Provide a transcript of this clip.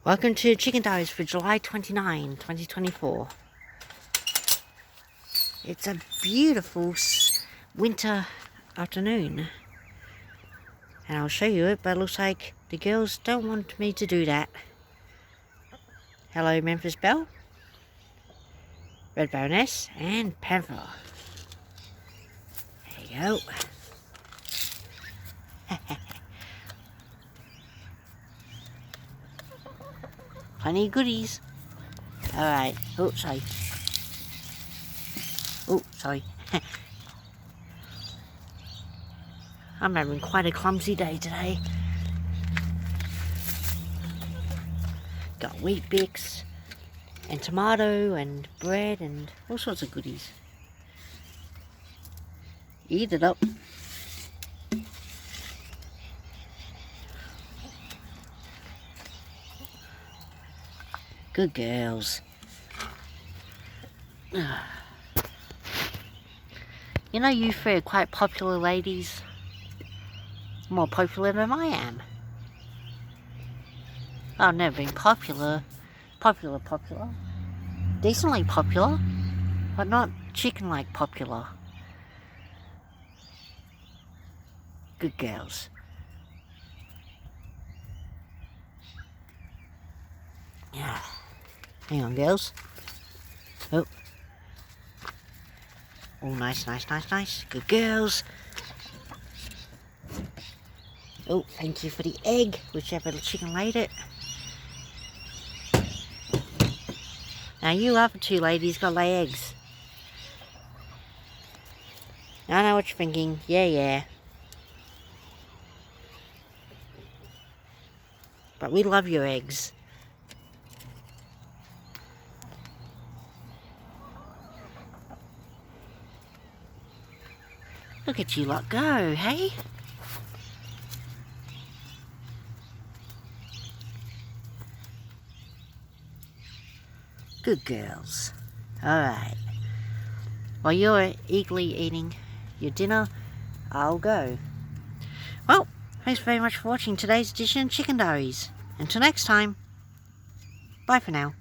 Welcome to Chicken Dairies for July 29, 2024. It's a beautiful winter afternoon. And I'll show you it, but it looks like the girls don't want me to do that. Hello, Memphis Belle, Red Baroness, and Panther. There you go. Plenty of goodies. Alright. Oh, sorry. Oh, sorry. I'm having quite a clumsy day today. Got wheat bix and tomato and bread and all sorts of goodies. Eat it up. Good girls. You know, you three are quite popular ladies. More popular than I am. I've never been popular. Popular. Decently popular, but not chicken-like popular. Good girls. Yeah. Hang on, girls. Oh. Oh, nice. Good girls. Oh, thank you for the egg, whichever chicken laid it. Now you other two ladies gotta lay eggs. I know what you're thinking. Yeah. But we love your eggs. Look at you lot go, hey? Good girls. Alright. While you're eagerly eating your dinner, I'll go. Well, thanks very much for watching today's edition of Chicken Diaries. Until next time, bye for now.